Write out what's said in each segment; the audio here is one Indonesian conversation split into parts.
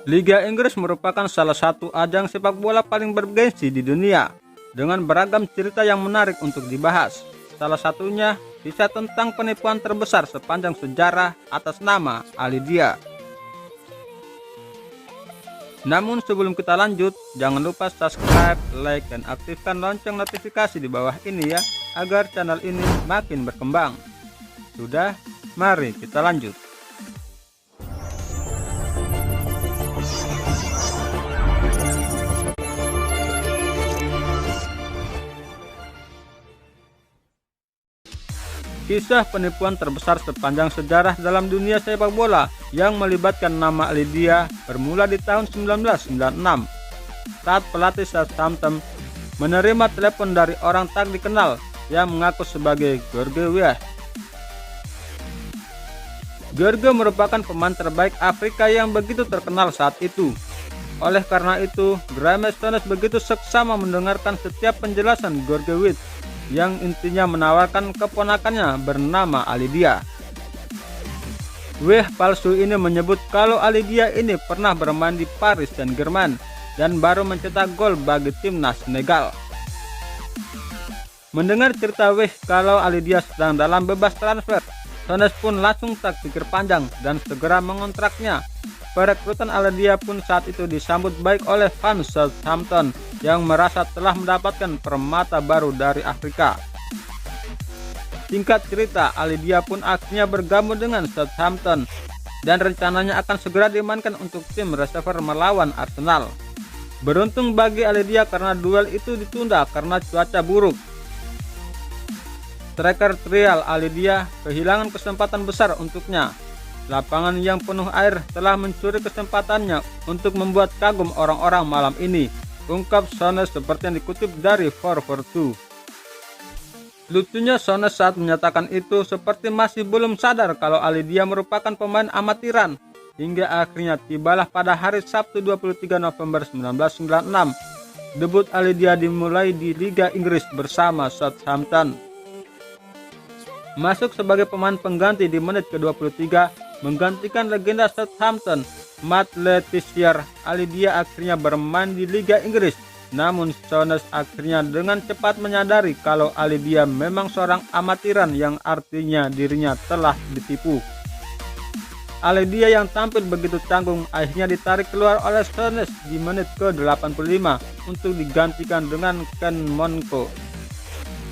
Liga Inggris merupakan salah satu ajang sepak bola paling bergengsi di dunia, dengan beragam cerita yang menarik untuk dibahas. Salah satunya kisah tentang penipuan terbesar sepanjang sejarah atas nama Ali Dia. Namun sebelum kita lanjut, jangan lupa subscribe, like, dan aktifkan lonceng notifikasi di bawah ini ya, agar channel ini makin berkembang. Sudah, mari kita lanjut. Kisah penipuan terbesar sepanjang sejarah dalam dunia sepak bola yang melibatkan nama Ali Dia bermula di tahun 1996 saat pelatih Southampton menerima telepon dari orang tak dikenal yang mengaku sebagai George Weah. George merupakan pemain terbaik Afrika yang begitu terkenal saat itu. Oleh karena itu, Graeme Souness begitu seksama mendengarkan setiap penjelasan George Weah yang intinya menawarkan keponakannya bernama Ali Dia. Weah palsu ini menyebut kalau Ali Dia ini pernah bermain di Paris Saint-Germain dan baru mencetak gol bagi timnas Senegal. Mendengar cerita Weah kalau Ali Dia sedang dalam bebas transfer, Souness pun langsung tak pikir panjang dan segera mengontraknya. Perekrutan Ali Dia pun saat itu disambut baik oleh fans Southampton yang merasa telah mendapatkan permata baru dari Afrika. Singkat cerita, Ali Dia pun akhirnya bergabung dengan Southampton dan rencananya akan segera dimainkan untuk tim reserve melawan Arsenal. Beruntung bagi Ali Dia karena duel itu ditunda karena cuaca buruk. Striker trial Ali Dia kehilangan kesempatan besar untuknya. Lapangan yang penuh air telah mencuri kesempatannya untuk membuat kagum orang-orang malam ini, ungkap Souness seperti yang dikutip dari 442. Lucunya Souness saat menyatakan itu seperti masih belum sadar kalau Ali Dia merupakan pemain amatiran, hingga akhirnya tibalah pada hari Sabtu 23 November 1996. Debut Ali Dia dimulai di Liga Inggris bersama Southampton. Masuk sebagai pemain pengganti di menit ke-23, menggantikan legenda Southampton, Matt Le Tissier. Ali Dia akhirnya bermain di Liga Inggris. Namun Souness akhirnya dengan cepat menyadari kalau Ali Dia memang seorang amatiran yang artinya dirinya telah ditipu. Ali Dia yang tampil begitu canggung akhirnya ditarik keluar oleh Souness di menit ke-85 untuk digantikan dengan Ken Monko.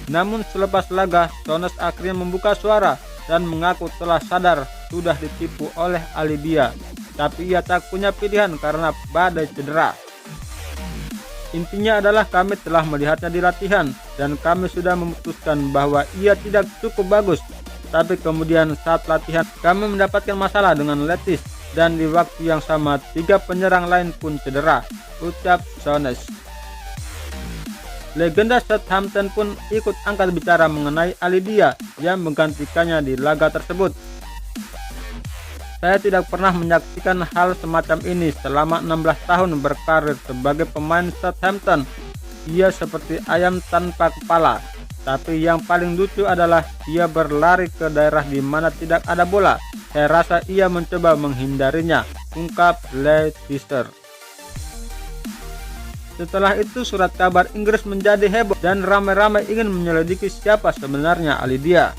Namun selepas laga, Souness akhirnya membuka suara dan mengaku telah sadar sudah ditipu oleh Ali Dia, tapi ia tak punya pilihan karena badai cedera. Intinya adalah kami telah melihatnya di latihan dan kami sudah memutuskan bahwa ia tidak cukup bagus, tapi kemudian saat latihan kami mendapatkan masalah dengan Letis dan di waktu yang sama 3 penyerang lain pun cedera, ucap Souness. Legenda Southampton pun ikut angkat bicara mengenai Ali Dia yang menggantikannya di laga tersebut. Saya tidak pernah menyaksikan hal semacam ini selama 16 tahun berkarir sebagai pemain Southampton. Ia seperti ayam tanpa kepala. Tapi yang paling lucu adalah ia berlari ke daerah di mana tidak ada bola. Saya rasa ia mencoba menghindarinya, ungkap Le Tissier. Setelah itu surat kabar Inggris menjadi heboh dan ramai-ramai ingin menyelidiki siapa sebenarnya Ali Dia.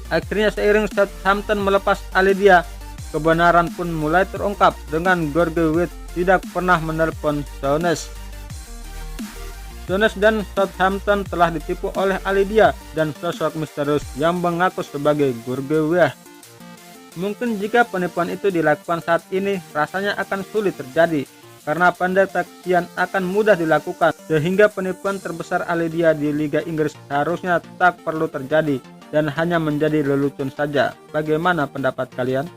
Akhirnya seiring Southampton melepas Ali Dia, kebenaran pun mulai terungkap dengan George Weah tidak pernah menelpon Souness. Souness dan Southampton telah ditipu oleh Ali Dia dan sosok misterius yang mengaku sebagai George Weah. Mungkin jika penipuan itu dilakukan saat ini, rasanya akan sulit terjadi karena pendeteksian akan mudah dilakukan, sehingga penipuan terbesar Ali Dia di Liga Inggris seharusnya tak perlu terjadi dan hanya menjadi lelucon saja. Bagaimana pendapat kalian?